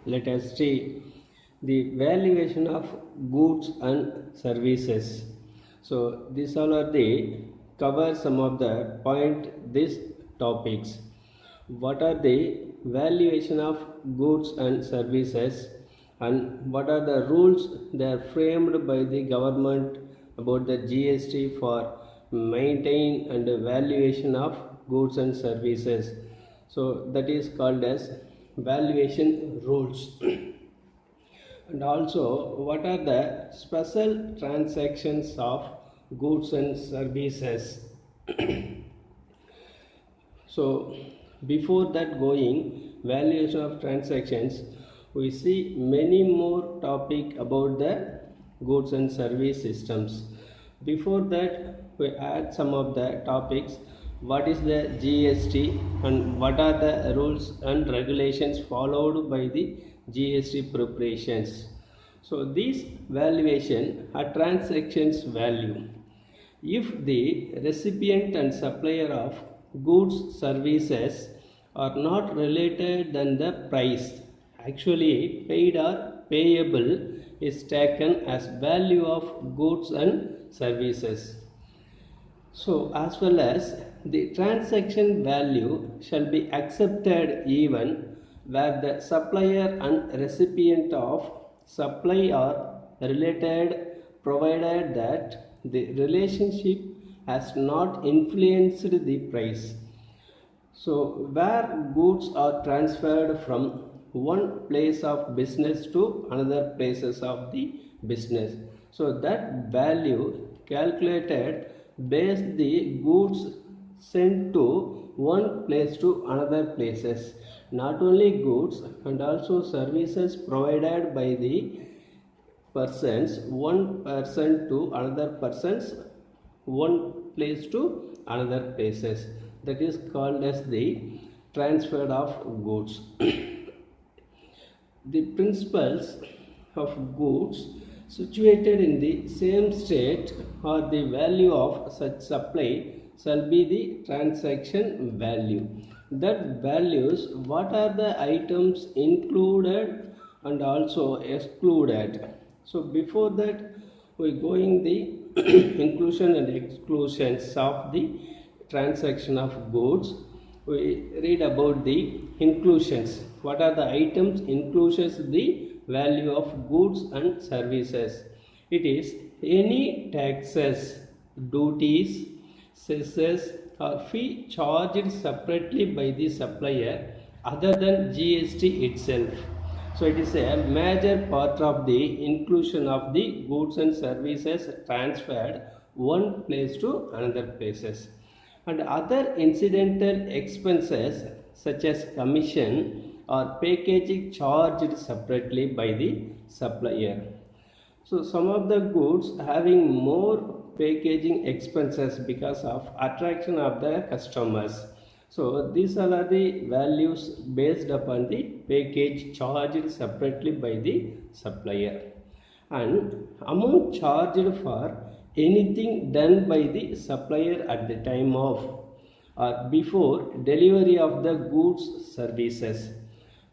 let us see the valuation of goods and services. So these all are the cover some of the point these topics. What are the valuation of goods and services, and what are the rules they are framed by the government about the GST for maintain and valuation of goods and services. So that is called as valuation rules. And also what are the special transactions of goods and services. So before that going valuation of transactions, we see many more topic about the goods and service systems. Before that we add some of the topics. What is the GST and what are the rules and regulations followed by the GST preparations. So these valuation are transactions value. If the recipient and supplier of goods services are not related, then the price actually paid or payable is taken as value of goods and services. So as well as the transaction value shall be accepted even where the supplier and recipient of supply are related, provided that the relationship has not influenced the price. So where goods are transferred from one place of business to another places of the business, so that value calculated based the goods sent to one place to another places, not only goods and also services provided by the persons, one person to another persons, one place to another places. That is called as the transfer of goods. The principles of goods situated in the same state or the value of such supply shall be the transaction value. That values what are the items included and also excluded. So before that we going the inclusion and exclusions of the transaction of goods. We read about the inclusions. What are the items inclusions the value of goods and services? It is any taxes, duties, cesses or fee charged separately by the supplier other than GST itself. So it is a major part of the inclusion of the goods and services transferred one place to another places. And other incidental expenses such as commission or packaging charged separately by the supplier. So some of the goods having more packaging expenses because of attraction of the customers. So these are the values based upon the package charged separately by the supplier. And amount charged for anything done by the supplier at the time of or before delivery of the goods services.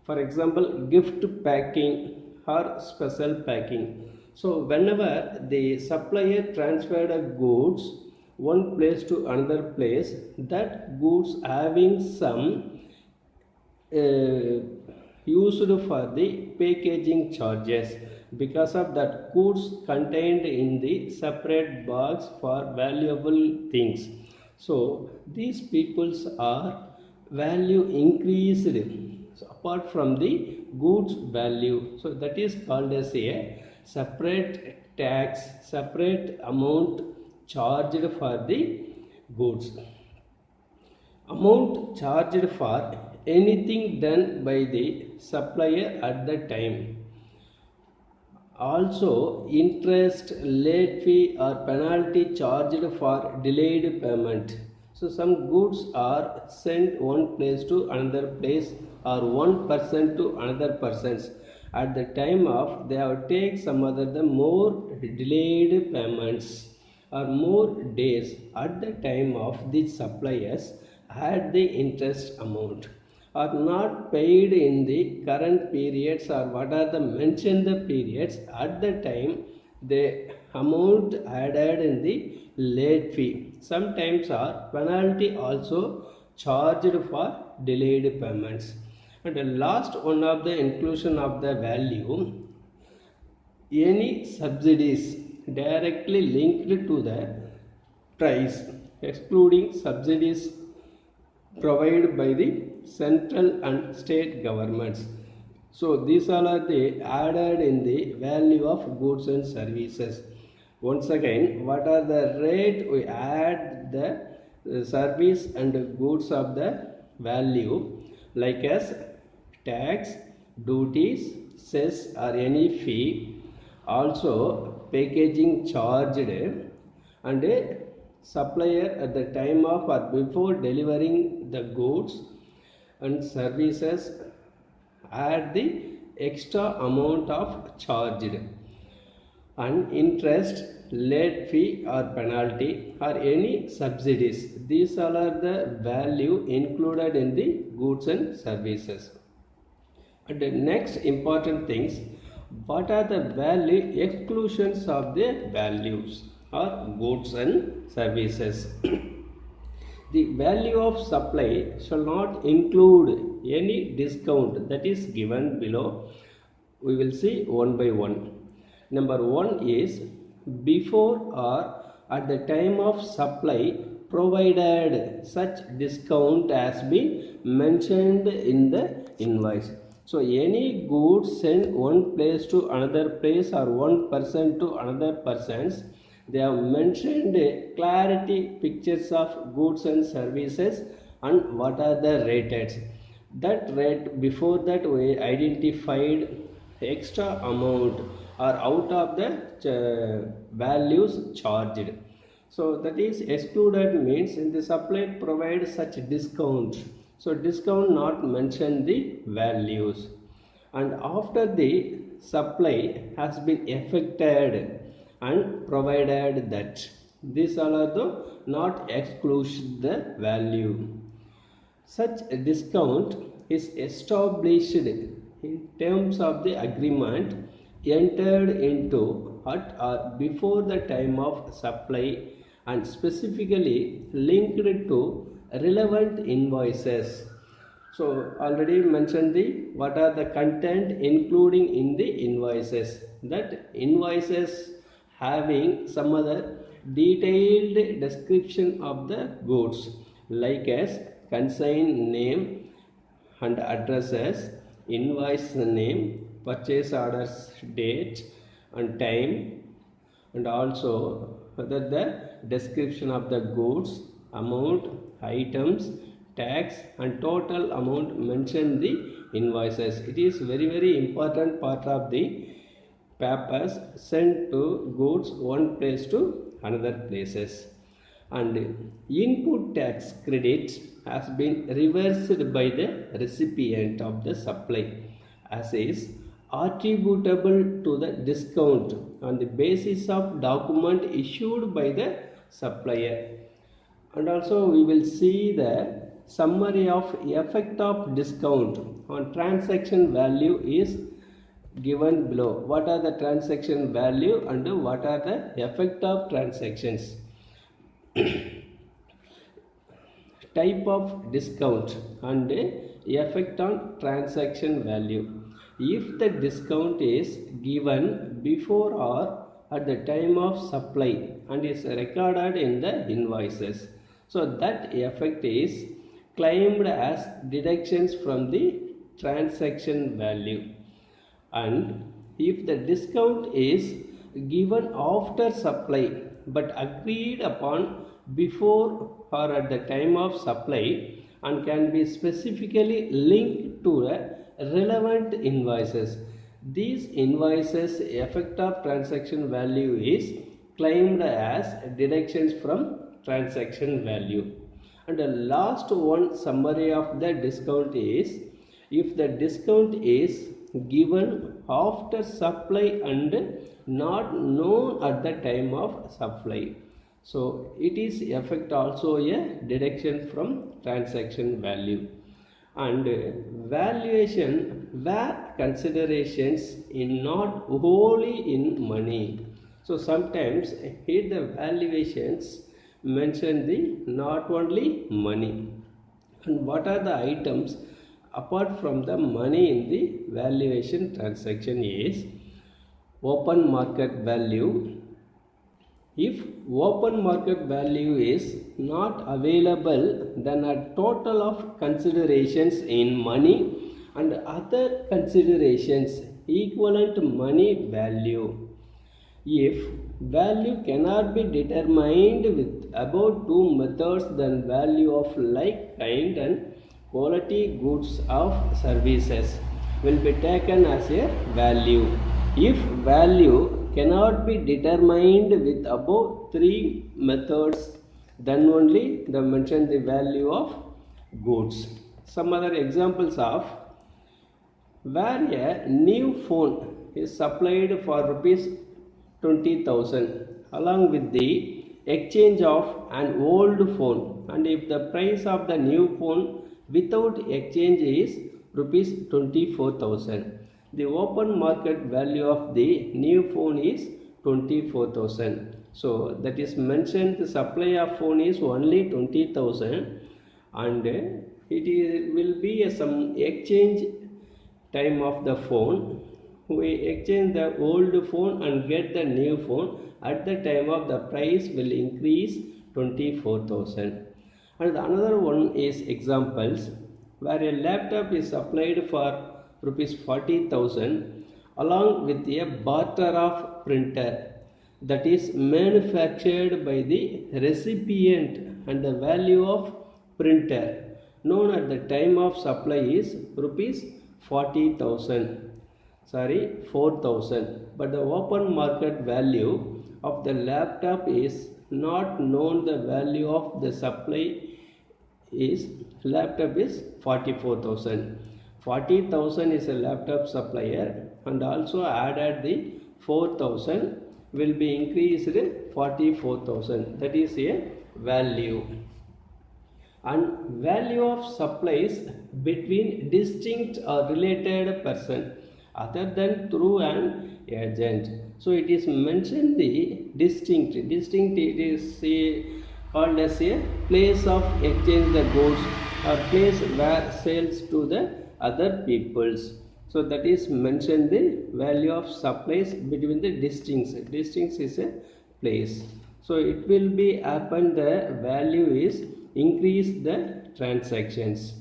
For example, gift packing or special packing. So whenever the supplier transferred a goods one place to another place, that goods having some used for the packaging charges, because of that goods contained in the separate box for valuable things. So these peoples are value increased, so apart from the goods value. So that is called as a separate tax, separate amount charged for the goods. Amount charged for anything done by the supplier at the time. Also interest, late fee or penalty charged for delayed payment. So some goods are sent one place to another place or one person to another persons. At the time of they have take some other the more delayed payments or more days at the time of the suppliers had the interest amount. are not paid in the current periods or what are the mentioned periods at the time, the amount added in the late fee. Sometimes are penalty also charged for delayed payments. And the last one of the inclusion of the value, any subsidies directly linked to the price, excluding subsidies provided by the central and state governments. So these all are the added in the value of goods and services. Once again, what are the rate we add the service and goods of the value, like as tax, duties, cess or any fee, also packaging charged, and supplier at the time of or before delivering the goods and services add the extra amount of charged, and interest, late fee or penalty or any subsidies. These all are the value included in the goods and services. And the next important things, what are the value exclusions of the values or goods and services? The value of supply shall not include any discount that is given below. We will see one by one. Number one is before or at the time of supply, provided such discount has been mentioned in the invoice. So any goods sent one place to another place or one person to another persons, they have mentioned clarity pictures of goods and services and what are the rated. That rate, before that we identified extra amount or out of the values charged. So that is excluded means in the supply provide such discount. So discount not mention the values. And after the supply has been effected and provided that, these all are the not exclude the value. Such a discount is established in terms of the agreement entered into at or before the time of supply and specifically linked to relevant invoices. So already mentioned the what are the content including in the invoices. That invoices having some other detailed description of the goods, like as consign name and addresses, invoice name, purchase orders date and time, and also whether the description of the goods, amount, items, tax and total amount mentioned the invoices. It is very important part of the papers sent to goods one place to another places. And input tax credit has been reversed by the recipient of the supply, as is attributable to the discount on the basis of document issued by the supplier. And also we will see the summary of effect of discount on transaction value is given below. What are the transaction value and what are the effect of transactions? Type of discount and effect on transaction value. If the discount is given before or at the time of supply and is recorded in the invoices, so that effect is claimed as deductions from the transaction value. And if the discount is given after supply but agreed upon before or at the time of supply and can be specifically linked to a relevant invoices, these invoices effect of transaction value is claimed as deductions from transaction value. And the last one summary of the discount is, if the discount is given after supply and not known at the time of supply, so it is effect also a deduction from transaction value. and valuation where considerations in not wholly in money. So sometimes here the valuations mention the not only money, and what are the items apart from the money in the valuation transaction is open market value. If open market value is not available, then a total of considerations in money and other considerations equivalent money value. If value cannot be determined with about two methods, then value of like kind and quality goods of services will be taken as a value. If value cannot be determined with above three methods, then only they mention the value of goods. Some other examples of where a new phone is supplied for rupees 20,000 along with the exchange of an old phone, and if the price of the new phone without exchange is rupees 24,000, the open market value of the new phone is 24,000. So that is mentioned the supply of phone is only 20,000, and it will be some exchange time of the phone. We exchange the old phone and get the new phone. At the time of the price will increase 24,000. And another one is examples where a laptop is supplied for rupees 40,000 along with a barter of printer that is manufactured by the recipient, and the value of printer known at the time of supply is rupees 4,000, but the open market value of the laptop is not known. The value of the supply is laptop is 44,000. 40,000 is a laptop supplier, and also added the 4,000 will be increased 44,000. That is a value. And value of supplies between distinct or related person other than through an agent. So it is mentioned the distinct. Distinct it is called as a place of exchange the goods or place where sales to the other peoples. So that is mentioned the value of supplies between the distincts. Distincts is a place. So it will be happen the value is increase the transactions.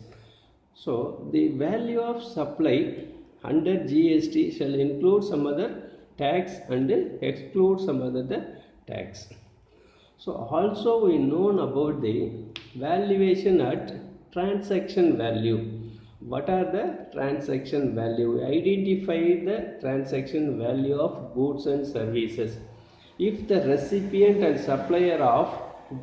So the value of supply under GST shall include some other tax and exclude some other tax. So also we know about the valuation at transaction value. What are the transaction value? We identify the transaction value of goods and services. If the recipient and supplier of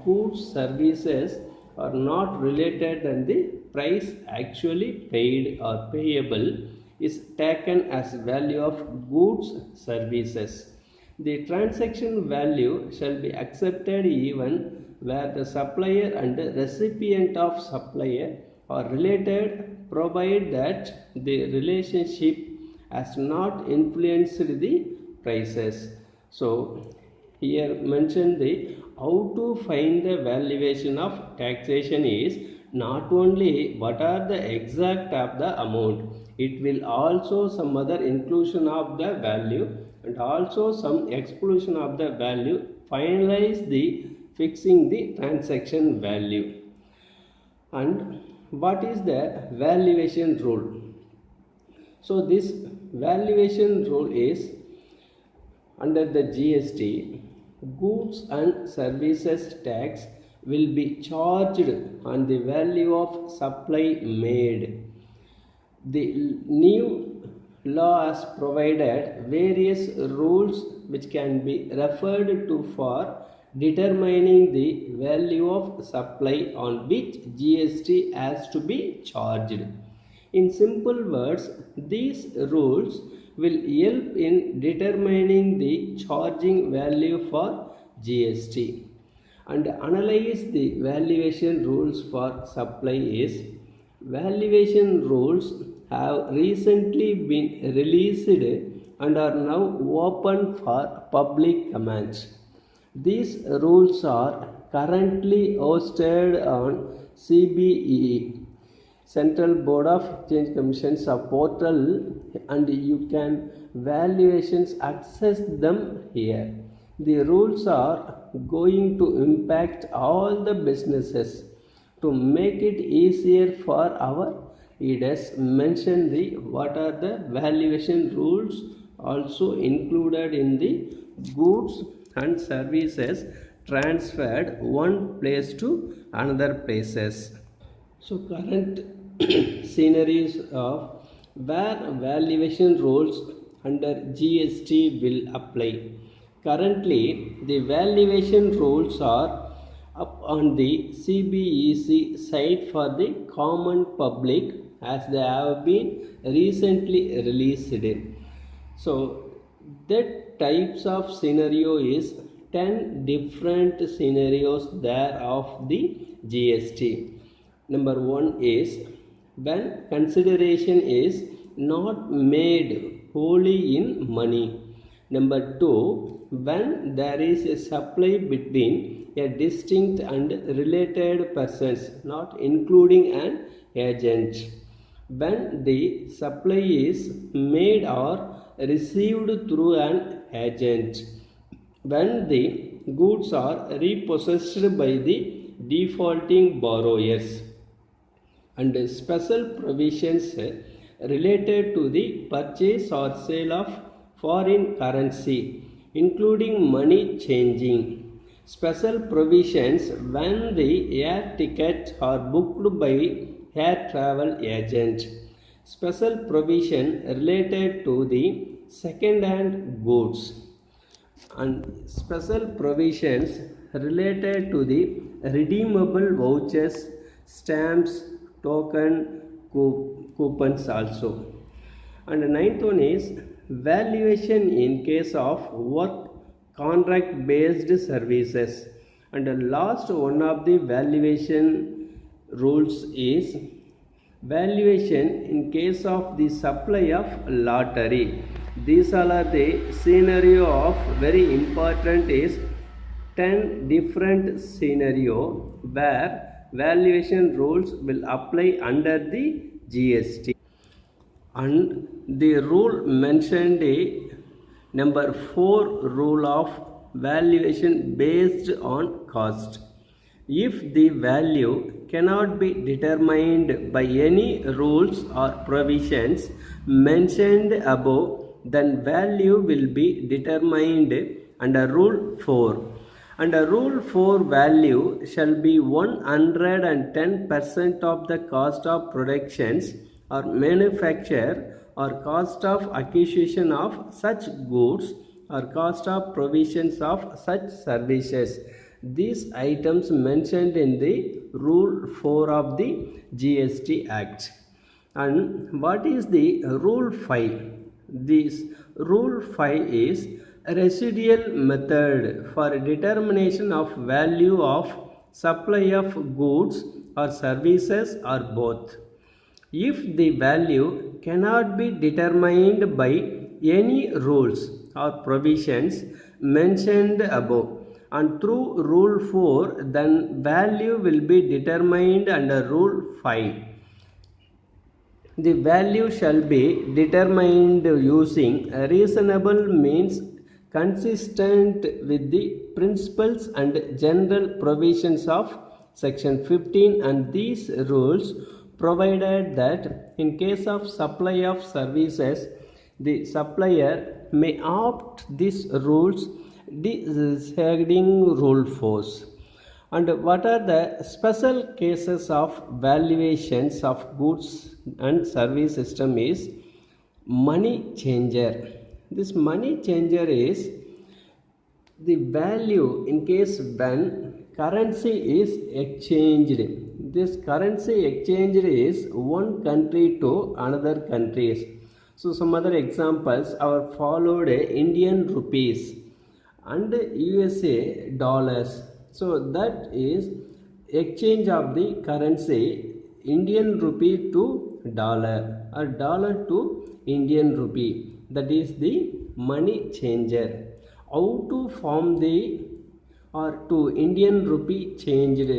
goods services are not related, then the price actually paid or payable is taken as value of goods services. The transaction value shall be accepted even where the supplier and the recipient of supplier are related, provided that the relationship has not influenced the prices. So here mentioned the how to find the valuation of taxation is not only what are the exact of the amount, it will also some other inclusion of the value and also some exclusion of the value finalize the fixing the transaction value. And what is the valuation rule? So this valuation rule is under the GST, goods and services tax will be charged on the value of supply made. The new law has provided various rules which can be referred to for determining the value of supply on which GST has to be charged. In simple words, these rules will help in determining the charging value for GST. And analyze the valuation rules for supply is Valuation rules have recently been released and are now open for public comment. These rules are currently hosted on CBE, Central Board of Exchange Commission's portal, and you can valuations access them here. The rules are going to impact all the businesses. To make it easier for our readers, mention the what are the valuation rules also included in the goods and services transferred one place to another places. So current scenarios of where valuation rules under GST will apply. Currently, the valuation rules are up on the CBEC site for the common public as they have been recently released. So that types of scenario is 10 different scenarios there of the GST. Number one is when consideration is not made wholly in money. Number two, when there is a supply between a distinct and related persons, not including an agent. When the supply is made or received through an agent. When the goods are repossessed by the defaulting borrowers. And special provisions related to the purchase or sale of foreign currency, including money changing. Special provisions when the air tickets are booked by air travel agent. Special provision related to the second-hand goods. And special provisions related to the redeemable vouchers, stamps, token, coupons also. And the ninth one is valuation in case of work contract based services. And the last one of the valuation rules is valuation in case of the supply of lottery. These all are the scenario of very important is 10 different scenario where valuation rules will apply under the GST. And the rule mentioned number 4 rule of valuation based on cost. If the value cannot be determined by any rules or provisions mentioned above, then value will be determined under rule 4. Under rule 4, value shall be 110% of the cost of productions or manufacture or cost of acquisition of such goods or cost of provisions of such services. These items mentioned in the rule 4 of the GST Act. And what is the rule 5? This rule 5 is a residual method for determination of value of supply of goods or services or both. If the value cannot be determined by any rules or provisions mentioned above and through rule 4, then value will be determined under rule 5. The value shall be determined using a reasonable means consistent with the principles and general provisions of section 15, and these rules provided that in case of supply of services, the supplier may opt these rules deciding rule 4. And what are the special cases of valuations of goods and service system is money changer. This money changer is the value in case when currency is exchanged. This currency exchange is one country to another countries. So some other examples are followed Indian rupees and USA dollars. So that is exchange of the currency Indian rupee to dollar or dollar to Indian rupee. That is the money changer. How to form the or to Indian rupee changed?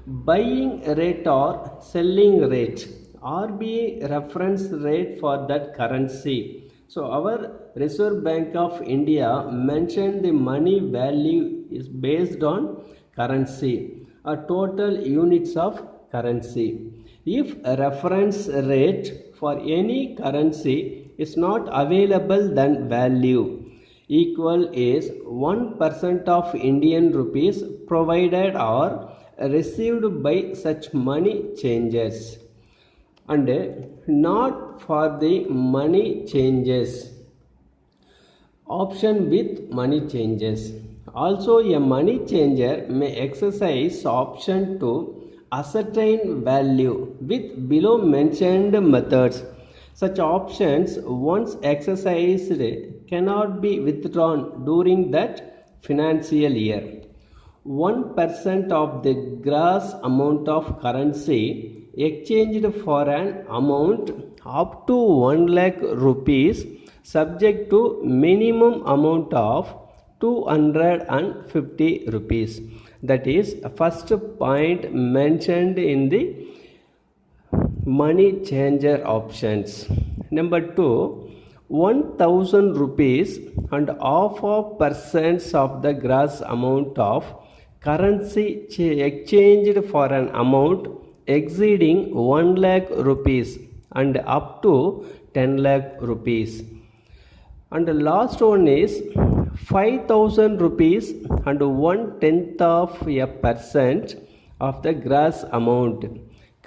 Buying rate or selling rate. RBI reference rate for that currency. So our Reserve Bank of India mentioned the money value is based on currency or total units of currency. If a reference rate for any currency is not available, then value equal is 1% of Indian rupees provided or received by such money changers, and not for the money changes. Option with money changes. Also, a money changer may exercise option to ascertain value with below mentioned methods. Such options, once exercised, cannot be withdrawn during that financial year. 1% of the gross amount of currency exchanged for an amount up to 1 lakh rupees subject to minimum amount of 250 rupees. That is first point mentioned in the money changer options. Number 2, 1000 rupees and half of percents of the gross amount of currency exchanged for an amount exceeding 1 lakh rupees and up to 10 lakh rupees. And the last one is 5000 rupees and 1/10 of a percent of the gross amount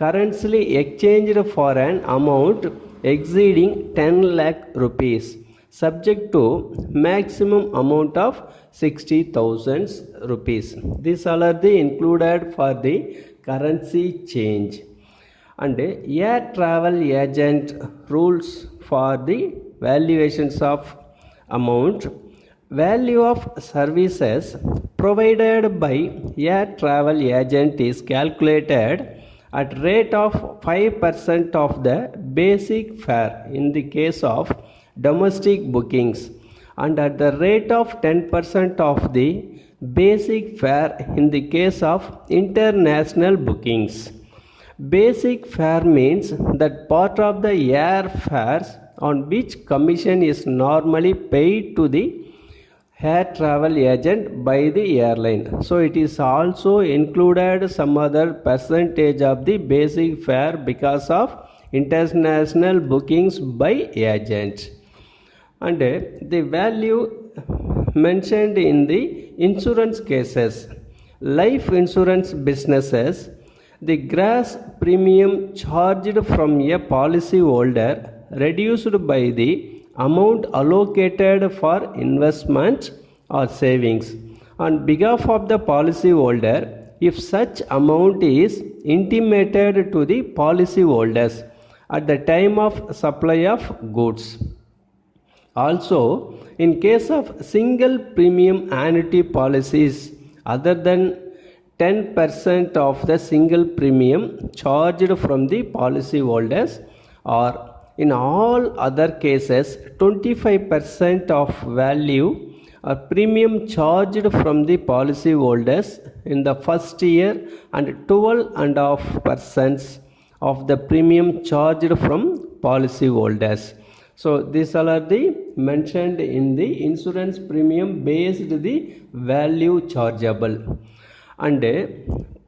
currently exchanged for an amount exceeding 10 lakh rupees subject to maximum amount of 60,000 rupees. These all are the included for the currency change. And air travel agent rules for the valuations of amount. Value of services provided by air travel agent is calculated at rate of 5% of the basic fare in the case of domestic bookings and at the rate of 10% of the basic fare in the case of international bookings. Basic fare means that part of the air fares on which commission is normally paid to the air travel agent by the airline. So it is also included some other percentage of the basic fare because of international bookings by agent. And the value mentioned in the insurance cases. Life insurance businesses, the gross premium charged from a policy holder reduced by the amount allocated for investment or savings on behalf of the policy holder if such amount is intimated to the policy holders at the time of supply of goods. Also, in case of single premium annuity policies other than 10% of the single premium charged from the policy holders, or in all other cases 25% of value or premium charged from the policy holders in the first year and 12.5% of the premium charged from policy holders. So these all are the mentioned in the insurance premium based the value chargeable. And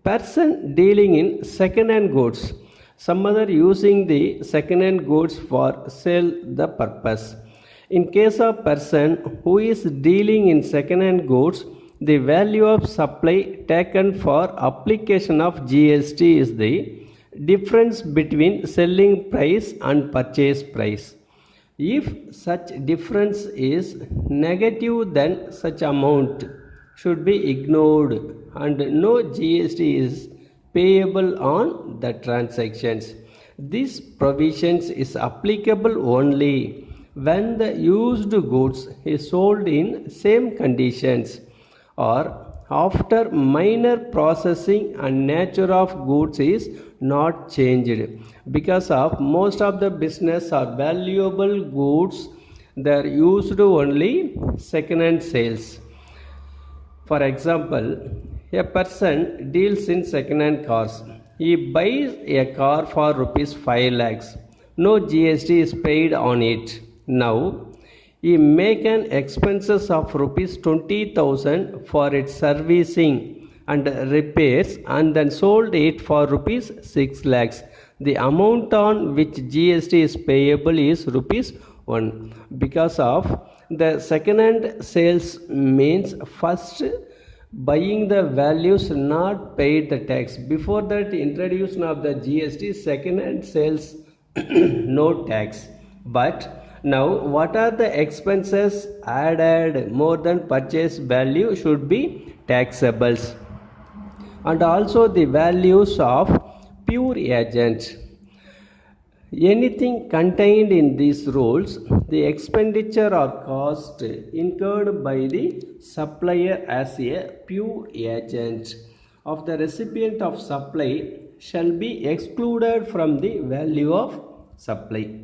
person dealing in second hand goods, some other using the second hand goods for sale the purpose. In case of person who is dealing in second hand goods, the value of supply taken for application of GST is the difference between selling price and purchase price. If such difference is negative, then such amount should be ignored and no GST is payable on the transactions. This provisions is applicable only when the used goods is sold in same conditions or after minor processing and nature of goods is not changed. Because of most of the business are valuable goods, they are used only second-hand sales. For example, a person deals in second-hand cars. He buys a car for rupees 5 lakhs. No GST is paid on it. Now, he make an expenses of rupees 20,000 for its servicing and repairs and then sold it for rupees 6 lakhs. The amount on which GST is payable is rupees 1. Because of the second-hand sales means first buying the values not paid the tax. Before that introduction of the GST, second-hand sales no tax. But now what are the expenses added more than purchase value should be taxables. And also the values of pure agent. Anything contained in these rules, the expenditure or cost incurred by the supplier as a pure agent of the recipient of supply shall be excluded from the value of supply.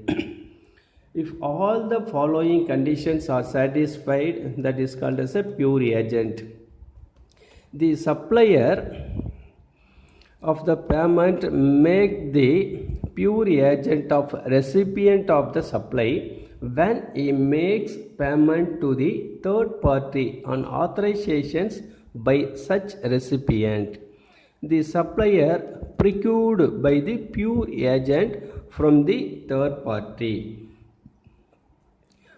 If all the following conditions are satisfied, that is called as a pure agent. The supplier of the payment make the pure agent of recipient of the supply when he makes payment to the third party on authorizations by such recipient. The supplier procured by the pure agent from the third party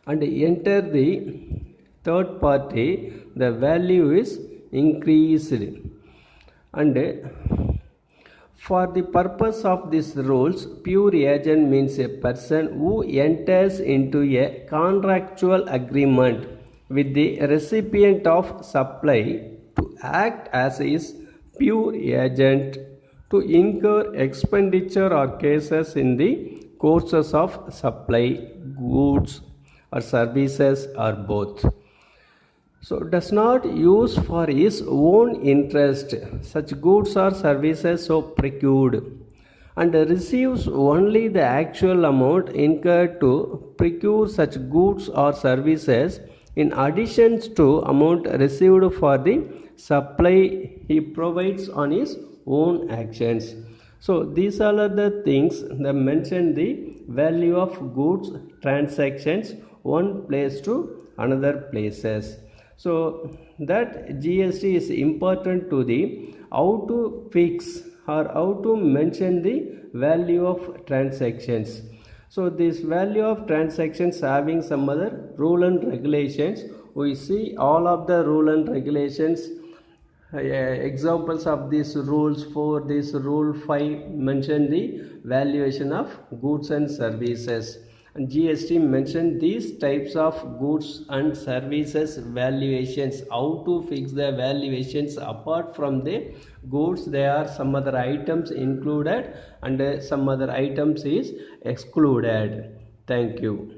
and enter the third party, the value is increased. And for the purpose of these rules, pure agent means a person who enters into a contractual agreement with the recipient of supply to act as his pure agent to incur expenditure or cases in the courses of supply, goods or services or both. So does not use for his own interest such goods or services so procured, and receives only the actual amount incurred to procure such goods or services in addition to amount received for the supply he provides on his own actions. So these all are the things that mention the value of goods transactions one place to another places. So that GST is important to the how to fix or how to mention the value of transactions. So this value of transactions having some other rule and regulations. We see all of the rule and regulations. Examples of these rules. For this rule 5 mention the valuation of goods and services. And GST mentioned these types of goods and services valuations. How to fix the valuations apart from the goods, there are some other items included and some other items is excluded. Thank you.